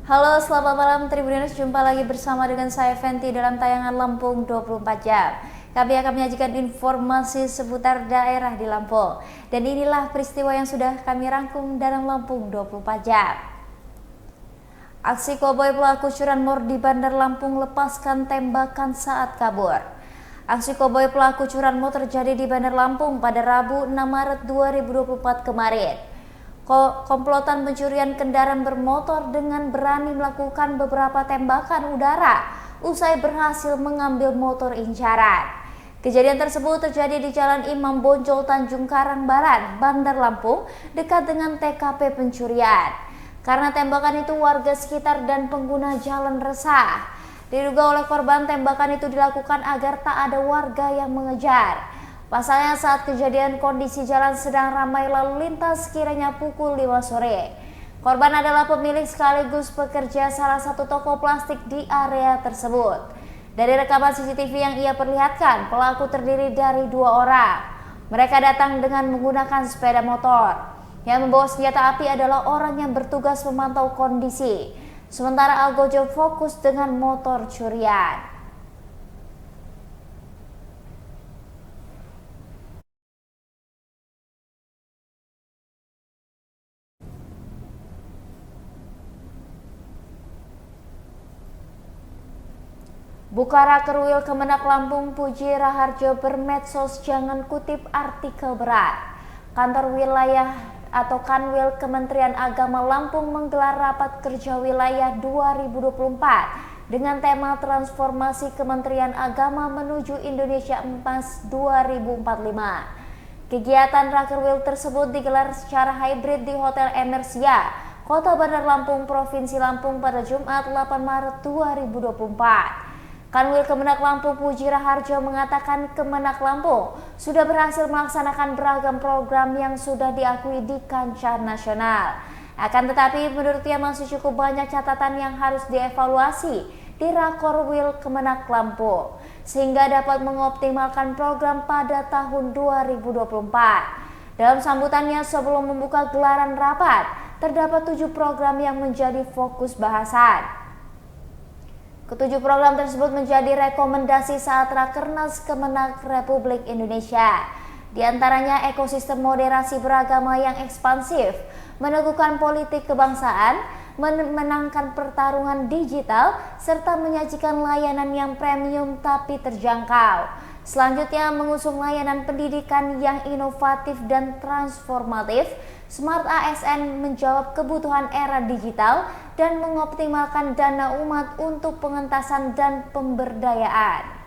Halo, selamat malam Tribuners. Jumpa lagi bersama dengan saya Fenty dalam tayangan Lampung 24 jam. Kami akan menyajikan informasi seputar daerah di Lampung. Dan inilah peristiwa yang sudah kami rangkum dalam Lampung 24 jam. Aksi koboi pelaku curanmor di Bandar Lampung lepaskan tembakan saat kabur. Aksi koboi pelaku curanmor terjadi di Bandar Lampung pada Rabu 6 Maret 2024 kemarin. Komplotan pencurian kendaraan bermotor dengan berani melakukan beberapa tembakan udara usai berhasil mengambil motor incaran. Kejadian tersebut terjadi di Jalan Imam Bonjol Tanjung Karang Barat, Bandar Lampung, dekat dengan TKP pencurian. Karena tembakan itu warga sekitar dan pengguna jalan resah. Diduga oleh korban tembakan itu dilakukan agar tak ada warga yang mengejar. Pasalnya saat kejadian kondisi jalan sedang ramai lalu lintas sekiranya pukul 5 sore. Korban adalah pemilik sekaligus pekerja salah satu toko plastik di area tersebut. Dari rekaman CCTV yang ia perlihatkan, pelaku terdiri dari 2 orang. Mereka datang dengan menggunakan sepeda motor. Yang membawa senjata api adalah orang yang bertugas memantau kondisi. Sementara Algojo fokus dengan motor curian. Bukara Kerwil Kemenak Lampung Puji Raharjo bermedsos jangan kutip artikel berat. Kantor wilayah atau Kanwil Kementerian Agama Lampung menggelar rapat kerja wilayah 2024 dengan tema transformasi Kementerian Agama menuju Indonesia Emas 2045. Kegiatan Rakerwil tersebut digelar secara hybrid di Hotel Emersia, Kota Bandar Lampung, Provinsi Lampung pada Jumat 8 Maret 2024. Kanwil Kemenak Lampung Puji Raharjo mengatakan Kemenak Lampung sudah berhasil melaksanakan beragam program yang sudah diakui di kancah nasional. Akan tetapi menurutnya masih cukup banyak catatan yang harus dievaluasi di Rakorwil Kemenak Lampung sehingga dapat mengoptimalkan program pada tahun 2024. Dalam sambutannya sebelum membuka gelaran rapat, terdapat 7 program yang menjadi fokus bahasan. Ketujuh program tersebut menjadi rekomendasi saat Rakernas Kemenak Republik Indonesia. Di antaranya ekosistem moderasi beragama yang ekspansif, meneguhkan politik kebangsaan, memenangkan pertarungan digital, serta menyajikan layanan yang premium tapi terjangkau. Selanjutnya mengusung layanan pendidikan yang inovatif dan transformatif. Smart ASN menjawab kebutuhan era digital dan mengoptimalkan dana umat untuk pengentasan dan pemberdayaan.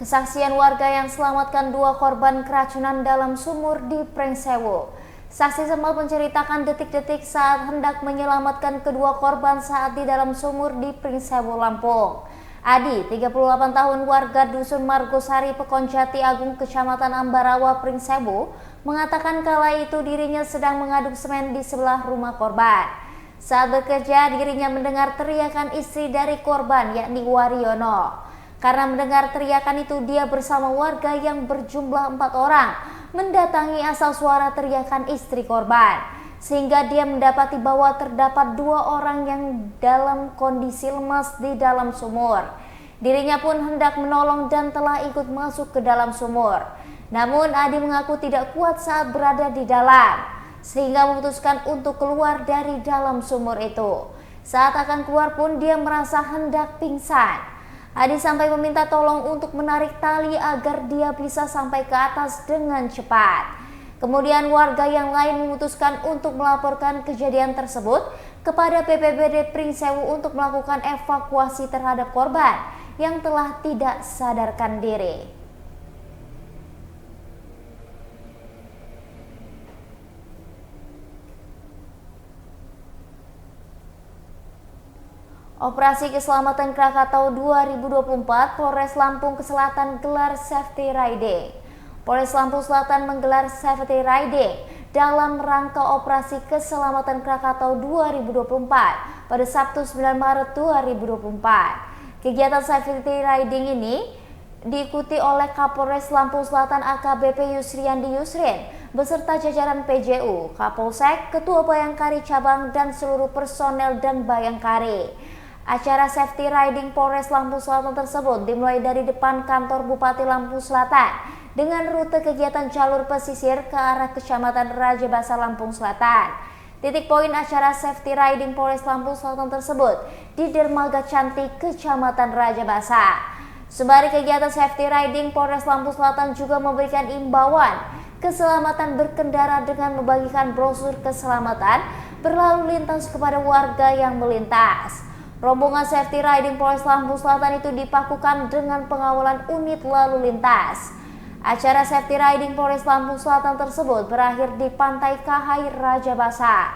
Kesaksian warga yang selamatkan 2 korban keracunan dalam sumur di Pringsewu. Saksi sempat menceritakan detik-detik saat hendak menyelamatkan kedua korban saat di dalam sumur di Pringsewu, Lampung. Adi, 38 tahun warga Dusun Margosari, Pekonjati Agung, Kecamatan Ambarawa, Pringsewu, mengatakan kala itu dirinya sedang mengaduk semen di sebelah rumah korban. Saat bekerja, dirinya mendengar teriakan istri dari korban, yakni Wariono. Karena mendengar teriakan itu, dia bersama warga yang berjumlah 4 orang mendatangi asal suara teriakan istri korban, sehingga dia mendapati bahwa terdapat 2 orang yang dalam kondisi lemas di dalam sumur. Dirinya pun hendak menolong dan telah ikut masuk ke dalam sumur. Namun Adi mengaku tidak kuat saat berada di dalam, sehingga memutuskan untuk keluar dari dalam sumur itu. Saat akan keluar pun dia merasa hendak pingsan. Adi sampai meminta tolong untuk menarik tali agar dia bisa sampai ke atas dengan cepat. Kemudian warga yang lain memutuskan untuk melaporkan kejadian tersebut kepada BPBD Pringsewu untuk melakukan evakuasi terhadap korban yang telah tidak sadarkan diri. Operasi Keselamatan Krakatau 2024, Polres Lampung Selatan gelar Safety Riding. Polres Lampung Selatan menggelar Safety Riding dalam rangka Operasi Keselamatan Krakatau 2024 pada Sabtu 9 Maret 2024. Kegiatan safety riding ini diikuti oleh Kapolres Lampung Selatan AKBP Yusriandi Yusrin beserta jajaran PJU, Kapolsek, Ketua Bayangkari Cabang dan seluruh personel dan Bayangkari. Acara safety riding Polres Lampung Selatan tersebut dimulai dari depan kantor Bupati Lampung Selatan dengan rute kegiatan jalur pesisir ke arah Kecamatan Raja Basa Lampung Selatan. Titik poin acara safety riding Polres Lampung Selatan tersebut di Dermaga Cantik, Kecamatan Raja Basa. Sembari kegiatan safety riding, Polres Lampung Selatan juga memberikan imbauan keselamatan berkendara dengan membagikan brosur keselamatan berlalu lintas kepada warga yang melintas. Rombongan safety riding Polres Lampung Selatan itu dipakukan dengan pengawalan unit lalu lintas. Acara safety riding Polres Lampung Selatan tersebut berakhir di Pantai Kahai Raja Basa.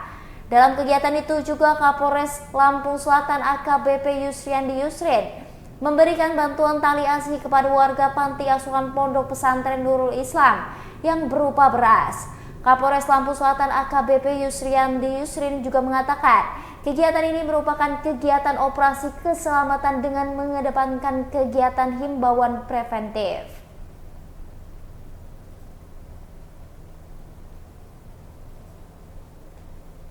Dalam kegiatan itu juga Kapolres Lampung Selatan AKBP Yusriandi Yusrin memberikan bantuan tali asi kepada warga panti asuhan Pondok Pesantren Nurul Islam yang berupa beras. Kapolres Lampung Selatan AKBP Yusriandi Yusrin juga mengatakan kegiatan ini merupakan kegiatan operasi keselamatan dengan mengedepankan kegiatan himbauan preventif.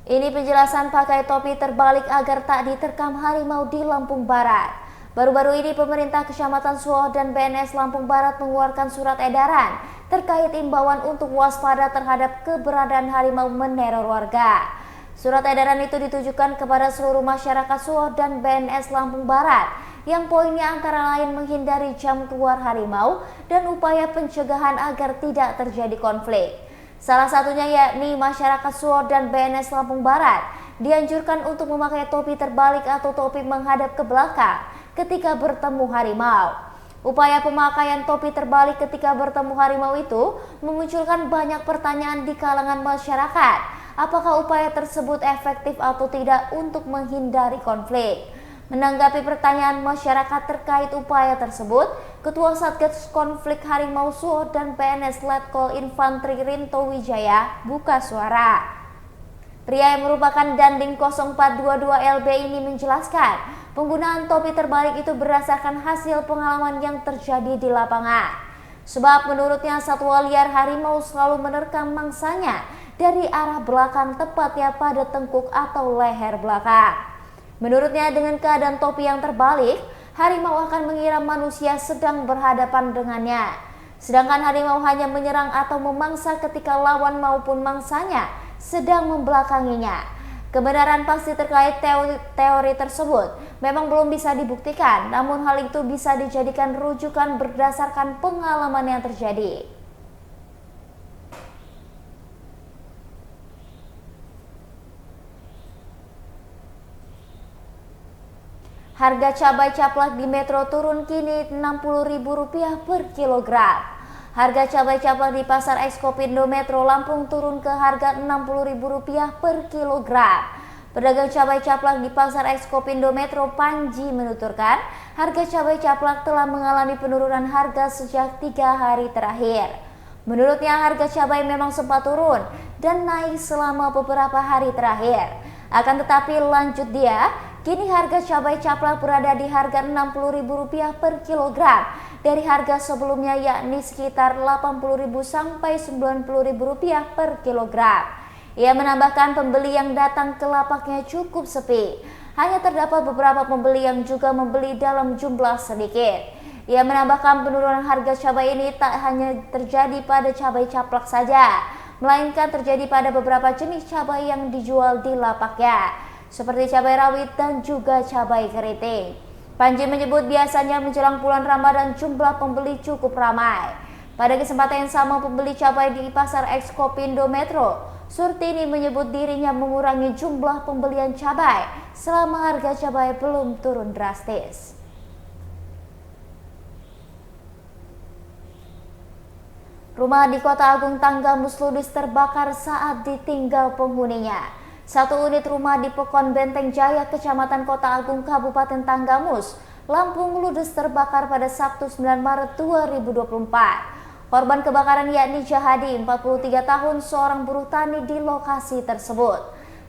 Ini penjelasan pakai topi terbalik agar tak diterkam harimau di Lampung Barat. Baru-baru ini pemerintah Kecamatan Suoh dan BNS Lampung Barat mengeluarkan surat edaran terkait imbauan untuk waspada terhadap keberadaan harimau meneror warga. Surat edaran itu ditujukan kepada seluruh masyarakat Suoh dan BNS Lampung Barat yang poinnya antara lain menghindari jam keluar harimau dan upaya pencegahan agar tidak terjadi konflik. Salah satunya yakni masyarakat Suoh dan BNS Lampung Barat dianjurkan untuk memakai topi terbalik atau topi menghadap ke belakang ketika bertemu harimau. Upaya pemakaian topi terbalik ketika bertemu harimau itu memunculkan banyak pertanyaan di kalangan masyarakat. Apakah upaya tersebut efektif atau tidak untuk menghindari konflik? Menanggapi pertanyaan masyarakat terkait upaya tersebut, Ketua Satgas Konflik Harimau Suoh dan PNS Letkol Infantri Rinto Wijaya buka suara. Pria yang merupakan Dandim 0422 LB ini menjelaskan, penggunaan topi terbalik itu berdasarkan hasil pengalaman yang terjadi di lapangan. Sebab menurutnya satwa liar harimau selalu menerkam mangsanya dari arah belakang, tepatnya pada tengkuk atau leher belakang. Menurutnya dengan keadaan topi yang terbalik, harimau akan mengira manusia sedang berhadapan dengannya. Sedangkan harimau hanya menyerang atau memangsa ketika lawan maupun mangsanya sedang membelakanginya. Kebenaran pasti terkait teori tersebut memang belum bisa dibuktikan, namun hal itu bisa dijadikan rujukan berdasarkan pengalaman yang terjadi. Harga cabai caplak di Metro turun kini Rp60.000 per kilogram. Harga cabai caplak di Pasar Ekskopindo Metro Lampung turun ke harga Rp60.000 per kilogram. Pedagang cabai caplak di Pasar Ekskopindo Metro Panji menuturkan, harga cabai caplak telah mengalami penurunan harga sejak 3 hari terakhir. Menurutnya harga cabai memang sempat turun dan naik selama beberapa hari terakhir. Akan tetapi lanjut dia, kini harga cabai caplak berada di harga Rp60.000 per kilogram dari harga sebelumnya yakni sekitar Rp80.000 sampai Rp90.000 per kilogram. Ia menambahkan pembeli yang datang ke lapaknya cukup sepi. Hanya terdapat beberapa pembeli yang juga membeli dalam jumlah sedikit. Ia menambahkan penurunan harga cabai ini tak hanya terjadi pada cabai caplak saja, melainkan terjadi pada beberapa jenis cabai yang dijual di lapaknya, seperti cabai rawit dan juga cabai keriting. Panji menyebut biasanya menjelang bulan Ramadan jumlah pembeli cukup ramai. Pada kesempatan yang sama pembeli cabai di Pasar Ekskopindo Metro, Surtini menyebut dirinya mengurangi jumlah pembelian cabai selama harga cabai belum turun drastis. Rumah di Kota Agung Tanggamus ludes terbakar saat ditinggal penghuninya. Satu unit rumah di Pekon Benteng Jaya, Kecamatan Kota Agung, Kabupaten Tanggamus, Lampung ludes terbakar pada Sabtu 9 Maret 2024. Korban kebakaran yakni Jahadi, 43 tahun, seorang buruh tani di lokasi tersebut.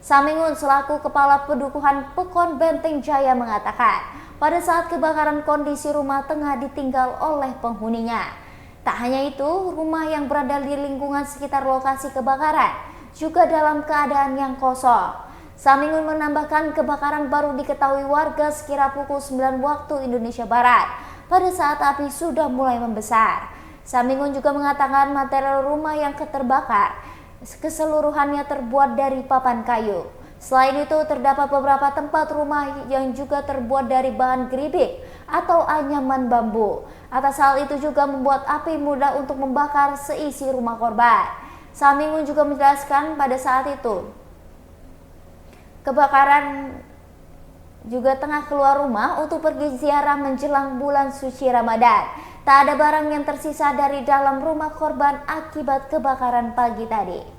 Samingun selaku Kepala Pedukuhan Pekon Benteng Jaya mengatakan, pada saat kebakaran kondisi rumah tengah ditinggal oleh penghuninya. Tak hanya itu, rumah yang berada di lingkungan sekitar lokasi kebakaran juga dalam keadaan yang kosong. Samingun menambahkan kebakaran baru diketahui warga sekira pukul 9 waktu Indonesia Barat pada saat api sudah mulai membesar. Samingun juga mengatakan material rumah yang terbakar keseluruhannya terbuat dari papan kayu. Selain itu terdapat beberapa tempat rumah yang juga terbuat dari bahan geribik atau anyaman bambu. Atas hal itu juga membuat api mudah untuk membakar seisi rumah korban. Samingun juga menjelaskan pada saat itu kebakaran juga tengah keluar rumah untuk pergi ziarah menjelang bulan suci Ramadan. Tak ada barang yang tersisa dari dalam rumah korban akibat kebakaran pagi tadi.